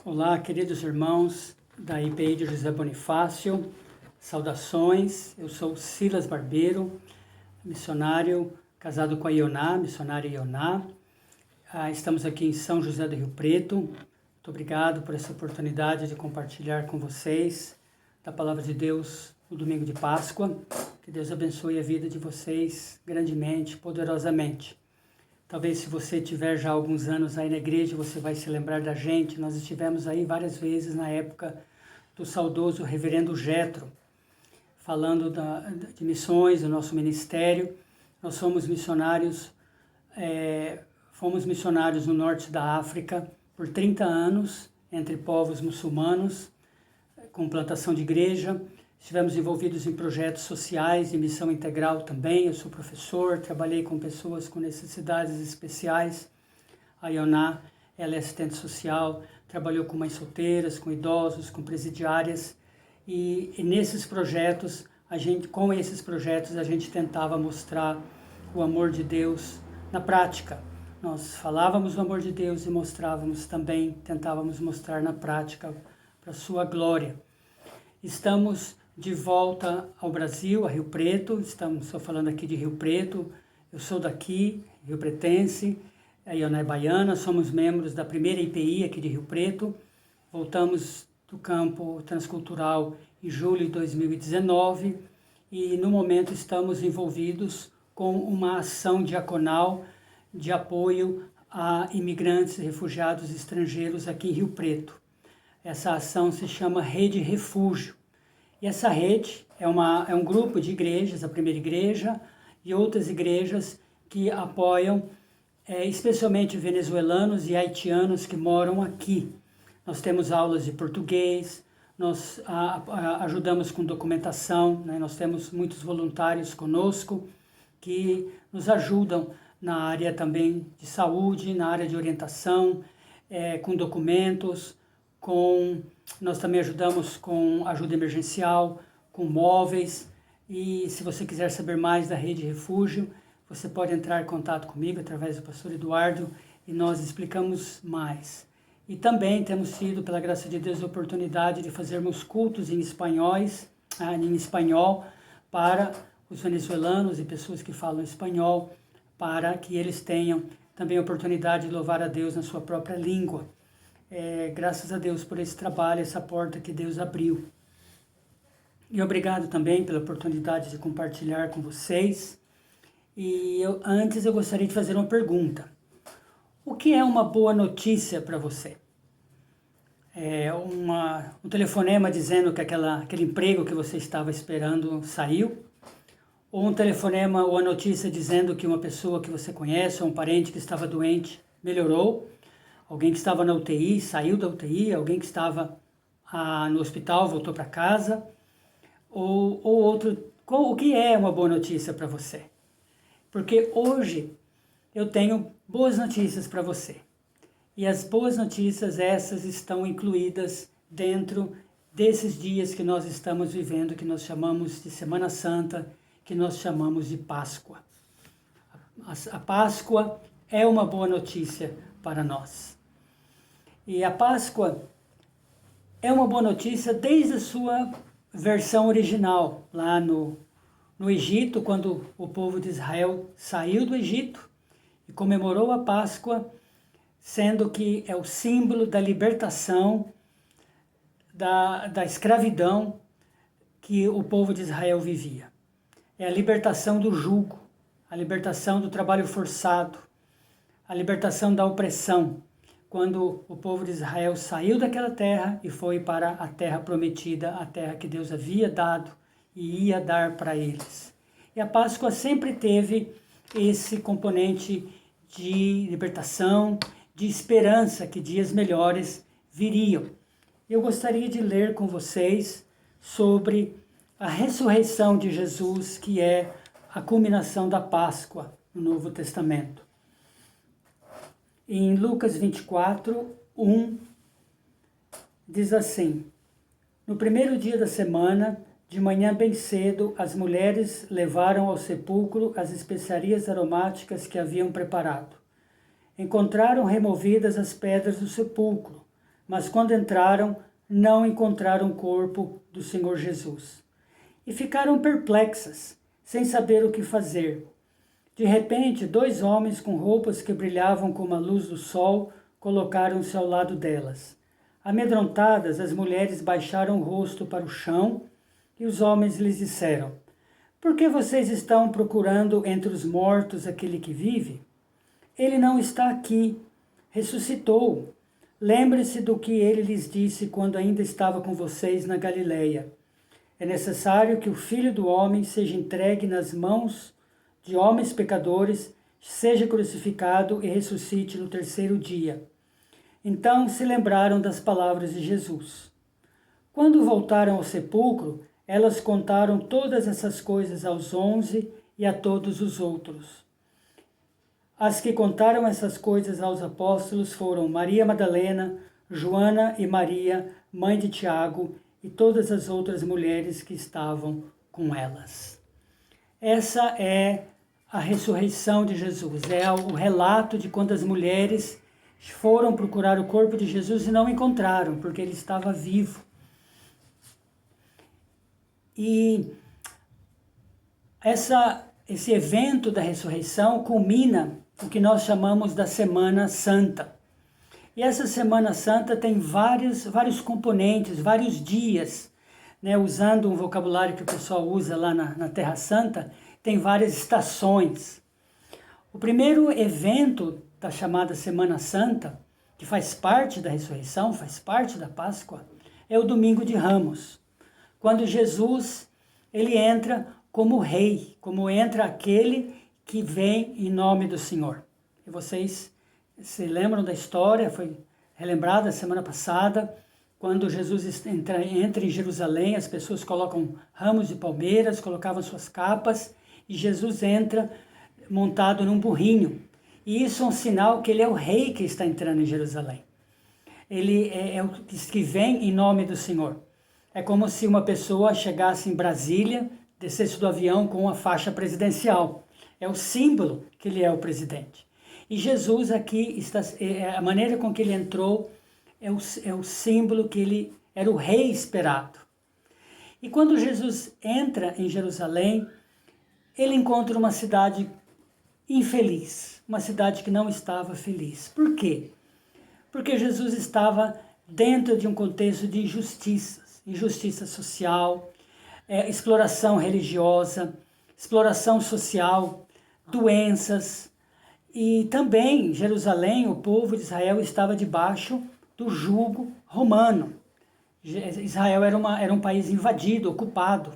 Olá, queridos irmãos da IPI de José Bonifácio, saudações, eu sou Silas Barbeiro, missionário, casado com a Ioná, missionária Ioná. Estamos aqui em São José do Rio Preto. Muito obrigado por essa oportunidade de compartilhar com vocês da Palavra de Deus no domingo de Páscoa. Que Deus abençoe a vida de vocês grandemente, poderosamente. Talvez se você tiver já alguns anos aí na igreja, você vai se lembrar da gente. Nós estivemos aí várias vezes na época do saudoso reverendo Jetro, falando de missões, do nosso ministério. Nós somos missionários no norte da África por 30 anos, entre povos muçulmanos, com plantação de igreja. Estivemos envolvidos em projetos sociais e missão integral também. Eu sou professor, trabalhei com pessoas com necessidades especiais. A Ioná, ela é assistente social, trabalhou com mães solteiras, com idosos, com presidiárias. E nesses projetos, com esses projetos, a gente tentava mostrar o amor de Deus na prática. Nós falávamos do amor de Deus e tentávamos mostrar na prática para a sua glória. Estamos de volta ao Brasil, a Rio Preto. Estou falando aqui de Rio Preto. Eu sou daqui, Rio Pretense, a Ioná é baiana, somos membros da primeira IPI aqui de Rio Preto. Voltamos do campo transcultural em julho de 2019 e no momento estamos envolvidos com uma ação diaconal de apoio a imigrantes e refugiados estrangeiros aqui em Rio Preto. Essa ação se chama Rede Refúgio. E essa rede é um grupo de igrejas, a primeira igreja e outras igrejas que apoiam especialmente venezuelanos e haitianos que moram aqui. Nós temos aulas de português, nós ajudamos com documentação, né? Nós temos muitos voluntários conosco que nos ajudam na área também de saúde, na área de orientação, com documentos, nós também ajudamos com ajuda emergencial, com móveis. E se você quiser saber mais da Rede Refúgio, você pode entrar em contato comigo através do pastor Eduardo e nós explicamos mais. E também temos tido, pela graça de Deus, a oportunidade de fazermos cultos em espanhol para os venezuelanos e pessoas que falam espanhol, para que eles tenham também a oportunidade de louvar a Deus na sua própria língua. Graças a Deus por esse trabalho, essa porta que Deus abriu. E obrigado também pela oportunidade de compartilhar com vocês. E antes eu gostaria de fazer uma pergunta. O que é uma boa notícia para você? Um telefonema dizendo que aquele emprego que você estava esperando saiu? Ou um telefonema ou a notícia dizendo que uma pessoa que você conhece ou um parente que estava doente melhorou? Alguém que estava na UTI saiu da UTI, alguém que estava no hospital voltou para casa, o que é uma boa notícia para você? Porque hoje eu tenho boas notícias para você. E as boas notícias essas estão incluídas dentro desses dias que nós estamos vivendo, que nós chamamos de Semana Santa, que nós chamamos de Páscoa. A Páscoa é uma boa notícia para nós. E a Páscoa é uma boa notícia desde a sua versão original, lá no Egito, quando o povo de Israel saiu do Egito e comemorou a Páscoa, sendo que é o símbolo da libertação da escravidão que o povo de Israel vivia. É a libertação do jugo, a libertação do trabalho forçado, a libertação da opressão, quando o povo de Israel saiu daquela terra e foi para a terra prometida, a terra que Deus havia dado e ia dar para eles. E a Páscoa sempre teve esse componente de libertação, de esperança que dias melhores viriam. Eu gostaria de ler com vocês sobre a ressurreição de Jesus, que é a culminação da Páscoa no Novo Testamento. Em Lucas 24, 1, diz assim: No primeiro dia da semana, de manhã bem cedo, as mulheres levaram ao sepulcro as especiarias aromáticas que haviam preparado. Encontraram removidas as pedras do sepulcro, mas quando entraram, não encontraram o corpo do Senhor Jesus. E ficaram perplexas, sem saber o que fazer. De repente, 2 homens com roupas que brilhavam como a luz do sol colocaram-se ao lado delas. Amedrontadas, as mulheres baixaram o rosto para o chão e os homens lhes disseram: Por que vocês estão procurando entre os mortos aquele que vive? Ele não está aqui, ressuscitou. Lembre-se do que ele lhes disse quando ainda estava com vocês na Galileia. É necessário que o Filho do Homem seja entregue nas mãos de homens pecadores, seja crucificado e ressuscite no 3º dia. Então se lembraram das palavras de Jesus. Quando voltaram ao sepulcro, elas contaram todas essas coisas aos 11 e a todos os outros. As que contaram essas coisas aos apóstolos foram Maria Madalena, Joana e Maria, mãe de Tiago, e todas as outras mulheres que estavam com elas. Essa é a ressurreição de Jesus, é o relato de quando as mulheres foram procurar o corpo de Jesus e não encontraram, porque ele estava vivo. E esse evento da ressurreição culmina o que nós chamamos da Semana Santa. E essa Semana Santa tem vários componentes, vários dias, né? Usando um vocabulário que o pessoal usa lá na Terra Santa, tem várias estações. O primeiro evento da chamada Semana Santa, que faz parte da ressurreição, faz parte da Páscoa, é o Domingo de Ramos, quando Jesus ele entra como rei, como entra aquele que vem em nome do Senhor. E vocês se lembram da história, foi relembrada semana passada, quando Jesus entra em Jerusalém, as pessoas colocam ramos de palmeiras, colocavam suas capas, e Jesus entra montado num burrinho. E isso é um sinal que ele é o rei que está entrando em Jerusalém. Ele é o que vem em nome do Senhor. É como se uma pessoa chegasse em Brasília, descesse do avião com uma faixa presidencial. É o símbolo que ele é o presidente. E Jesus aqui, a maneira com que ele entrou, é o símbolo que ele era o rei esperado. E quando Jesus entra em Jerusalém, ele encontra uma cidade infeliz, uma cidade que não estava feliz. Por quê? Porque Jesus estava dentro de um contexto de injustiças, injustiça social, exploração religiosa, exploração social, doenças. E também, em Jerusalém, o povo de Israel estava debaixo do jugo romano. Israel era um país invadido, ocupado,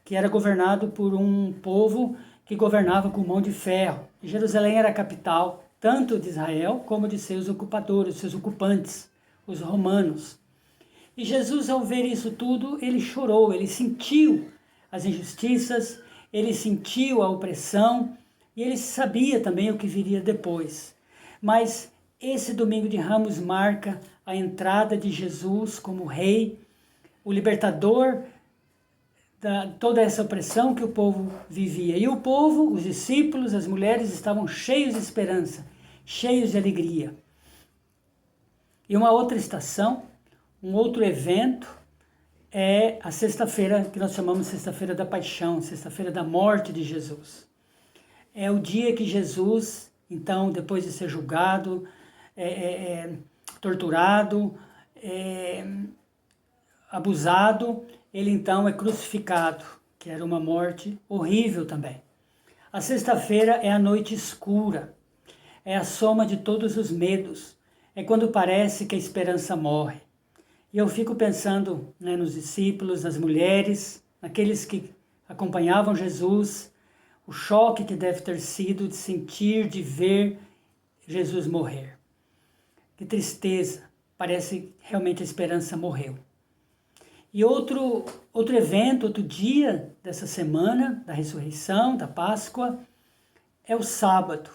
que era governado por um povo que governava com mão de ferro. E Jerusalém era a capital tanto de Israel como de seus ocupadores, seus ocupantes, os romanos. E Jesus, ao ver isso tudo, ele chorou, ele sentiu as injustiças, ele sentiu a opressão, e ele sabia também o que viria depois. Mas esse Domingo de Ramos marca a entrada de Jesus como rei, o libertador de toda essa opressão que o povo vivia. E o povo, os discípulos, as mulheres estavam cheios de esperança, cheios de alegria. E uma outra estação, um outro evento, é a sexta-feira, que nós chamamos Sexta-feira da Paixão, Sexta-feira da Morte de Jesus. É o dia que Jesus, então, depois de ser julgado, torturado, abusado, ele então é crucificado, que era uma morte horrível também. A sexta-feira é a noite escura, é a soma de todos os medos, é quando parece que a esperança morre. E eu fico pensando, né, nos discípulos, nas mulheres, naqueles que acompanhavam Jesus, o choque que deve ter sido de sentir, de ver Jesus morrer. Que tristeza, parece realmente a esperança morreu. E outro evento, outro dia dessa semana, da ressurreição, da Páscoa, é o sábado.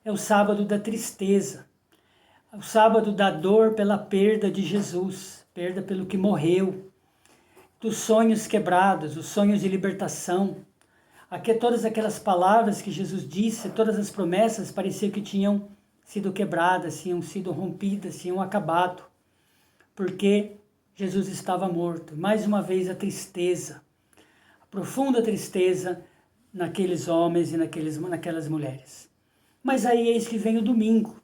É o sábado da tristeza. É o sábado da dor pela perda de Jesus, perda pelo que morreu, dos sonhos quebrados, os sonhos de libertação. Aqui todas aquelas palavras que Jesus disse, todas as promessas pareciam que tinham sido quebradas, tinham sido rompidas, tinham acabado. porque Jesus estava morto. Mais uma vez a tristeza, a profunda tristeza naqueles homens e naquelas mulheres. Mas aí eis que vem o domingo.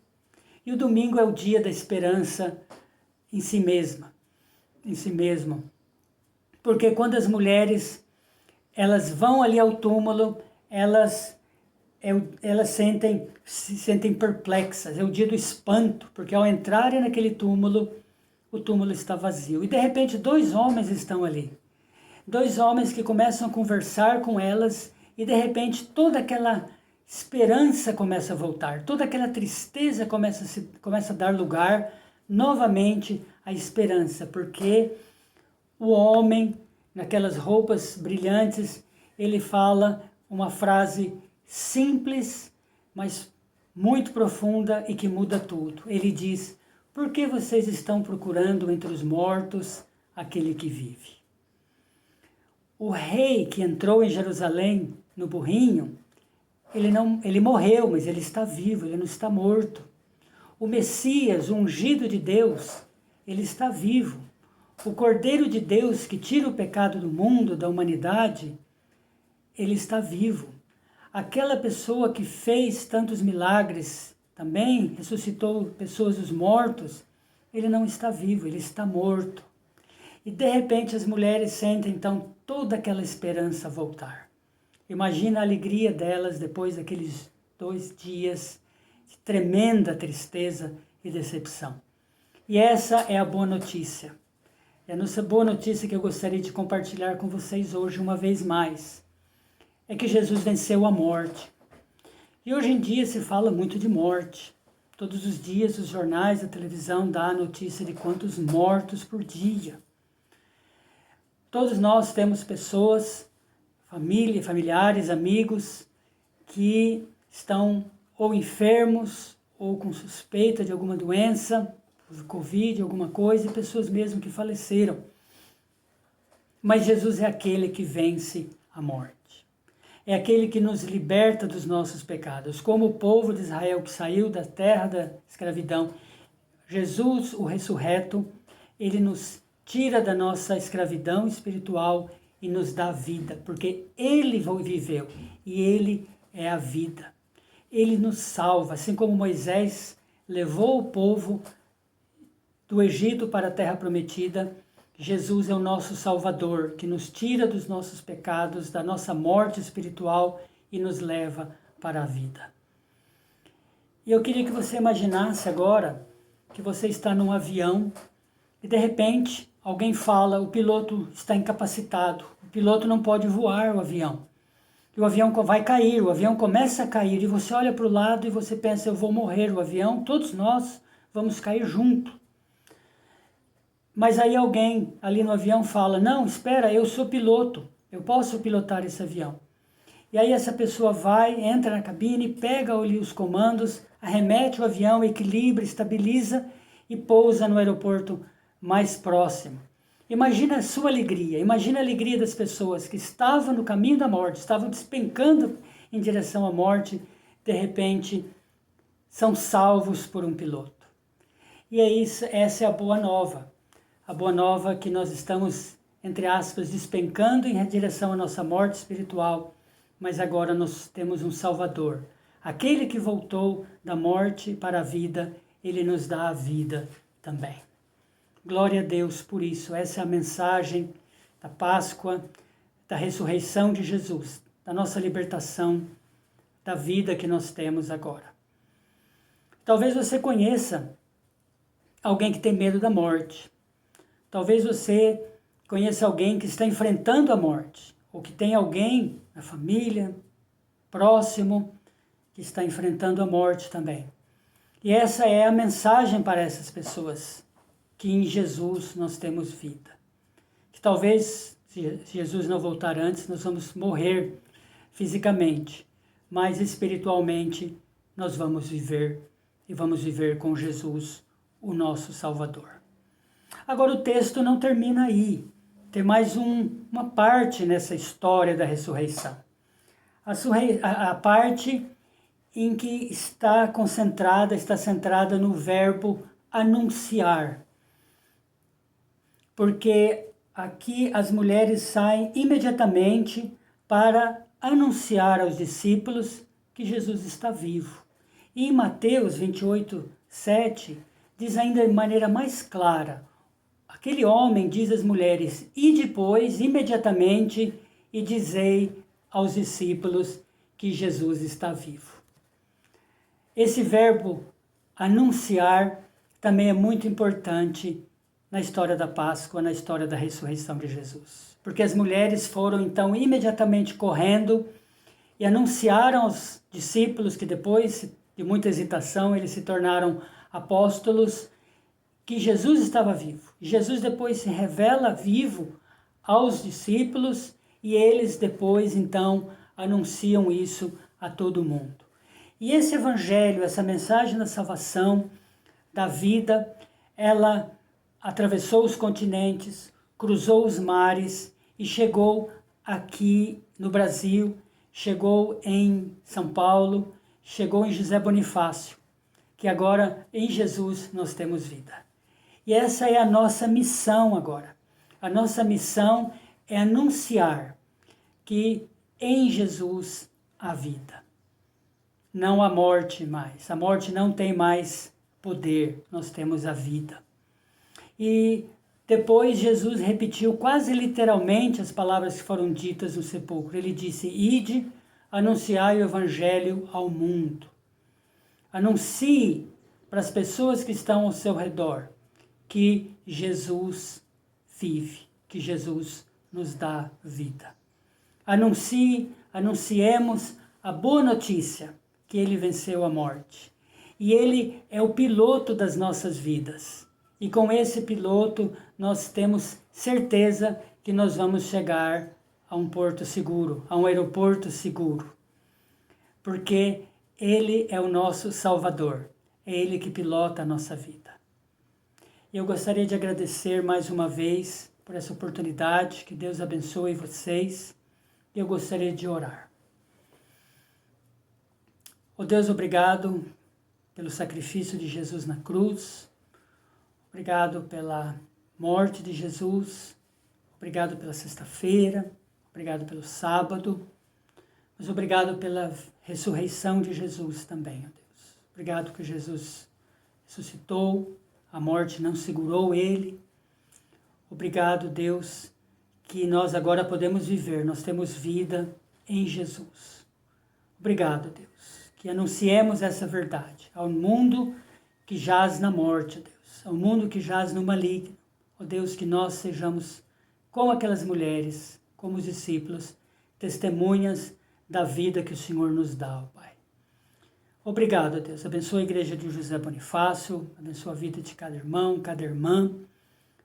E o domingo é o dia da esperança em si mesma, em si mesmo. Porque quando as mulheres elas vão ali ao túmulo, elas se sentem perplexas. É o dia do espanto, porque ao entrarem naquele túmulo, o túmulo está vazio. E de repente 2 homens estão ali. 2 homens que começam a conversar com elas e de repente toda aquela esperança começa a voltar, toda aquela tristeza começa a dar lugar novamente à esperança, porque o homem, naquelas roupas brilhantes, ele fala uma frase simples, mas muito profunda e que muda tudo. Ele diz: por que vocês estão procurando entre os mortos aquele que vive? O rei que entrou em Jerusalém no burrinho, ele morreu, mas ele está vivo, ele não está morto. O Messias, o ungido de Deus, ele está vivo. O Cordeiro de Deus que tira o pecado do mundo, da humanidade, ele está vivo. Aquela pessoa que fez tantos milagres, também ressuscitou pessoas dos mortos, ele não está vivo, ele está morto. E de repente as mulheres sentem então toda aquela esperança voltar. Imagina a alegria delas depois daqueles 2 dias de tremenda tristeza e decepção. E essa é a boa notícia. É a nossa boa notícia que eu gostaria de compartilhar com vocês hoje uma vez mais. É que Jesus venceu a morte. E hoje em dia se fala muito de morte. Todos os dias os jornais, a televisão dá a notícia de quantos mortos por dia. Todos nós temos pessoas, família, familiares, amigos, que estão ou enfermos ou com suspeita de alguma doença, Covid, alguma coisa, e pessoas mesmo que faleceram. Mas Jesus é aquele que vence a morte. É aquele que nos liberta dos nossos pecados. Como o povo de Israel que saiu da terra da escravidão, Jesus, o ressurreto, ele nos tira da nossa escravidão espiritual e nos dá vida, porque ele viveu e ele é a vida. Ele nos salva, assim como Moisés levou o povo do Egito para a terra prometida. Jesus é o nosso Salvador, que nos tira dos nossos pecados, da nossa morte espiritual e nos leva para a vida. E eu queria que você imaginasse agora que você está num avião e de repente alguém fala: o piloto está incapacitado, o piloto não pode voar o avião. E o avião vai cair, o avião começa a cair e você olha para o lado e você pensa: eu vou morrer, o avião, todos nós vamos cair junto. Mas aí alguém ali no avião fala: não, espera, eu sou piloto, eu posso pilotar esse avião. E aí essa pessoa vai, entra na cabine, pega ali os comandos, arremete o avião, equilibra, estabiliza e pousa no aeroporto mais próximo. Imagina a sua alegria, imagina a alegria das pessoas que estavam no caminho da morte, estavam despencando em direção à morte, de repente são salvos por um piloto. E é isso, essa é a boa nova. A boa nova é que nós estamos, entre aspas, despencando em direção à nossa morte espiritual, mas agora nós temos um Salvador. Aquele que voltou da morte para a vida, ele nos dá a vida também. Glória a Deus por isso. Essa é a mensagem da Páscoa, da ressurreição de Jesus, da nossa libertação, da vida que nós temos agora. Talvez você conheça alguém que tem medo da morte. Talvez você conheça alguém que está enfrentando a morte, ou que tem alguém na família, próximo, que está enfrentando a morte também. E essa é a mensagem para essas pessoas, que em Jesus nós temos vida. Que talvez, se Jesus não voltar antes, nós vamos morrer fisicamente, mas espiritualmente nós vamos viver, e vamos viver com Jesus, o nosso Salvador. Agora o texto não termina aí, tem mais uma parte nessa história da ressurreição. A parte em que está centrada no verbo anunciar. porque aqui as mulheres saem imediatamente para anunciar aos discípulos que Jesus está vivo. E em Mateus 28, 7, diz ainda de maneira mais clara, aquele homem diz às mulheres, e depois, imediatamente, e dizei aos discípulos que Jesus está vivo. Esse verbo anunciar também é muito importante na história da Páscoa, na história da ressurreição de Jesus. Porque as mulheres foram então imediatamente correndo e anunciaram aos discípulos que depois de muita hesitação eles se tornaram apóstolos que Jesus estava vivo. Jesus depois se revela vivo aos discípulos e eles depois então anunciam isso a todo mundo. E esse evangelho, essa mensagem da salvação, da vida, ela atravessou os continentes, cruzou os mares e chegou aqui no Brasil, chegou em São Paulo, chegou em José Bonifácio, que agora em Jesus nós temos vida. E essa é a nossa missão agora. A nossa missão é anunciar que em Jesus há vida. Não há morte mais. A morte não tem mais poder. Nós temos a vida. E depois Jesus repetiu quase literalmente as palavras que foram ditas no sepulcro. Ele disse, ide, anunciai o evangelho ao mundo. Anuncie para as pessoas que estão ao seu redor que Jesus vive, que Jesus nos dá vida. Anunciemos a boa notícia que ele venceu a morte. E ele é o piloto das nossas vidas. E com esse piloto nós temos certeza que nós vamos chegar a um porto seguro, a um aeroporto seguro. Porque ele é o nosso Salvador. É ele que pilota a nossa vida. Eu gostaria de agradecer mais uma vez por essa oportunidade. Que Deus abençoe vocês. Eu gostaria de orar. Oh Deus, obrigado pelo sacrifício de Jesus na cruz. Obrigado pela morte de Jesus. Obrigado pela sexta-feira. Obrigado pelo sábado. Mas obrigado pela ressurreição de Jesus também, ó Deus. Obrigado que Jesus ressuscitou. A morte não segurou ele. Obrigado, Deus, que nós agora podemos viver. Nós temos vida em Jesus. Obrigado, Deus, que anunciemos essa verdade ao mundo que jaz na morte, ó Deus, ao mundo que jaz no maligno. Ó Deus, que nós sejamos como aquelas mulheres, como os discípulos, testemunhas da vida que o Senhor nos dá, ó Pai. Obrigado, Deus. Abençoa a igreja de José Bonifácio, abençoa a vida de cada irmão, cada irmã.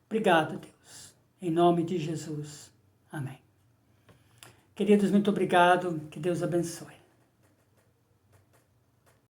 Obrigado, Deus. Em nome de Jesus. Amém. Queridos, muito obrigado. Que Deus abençoe.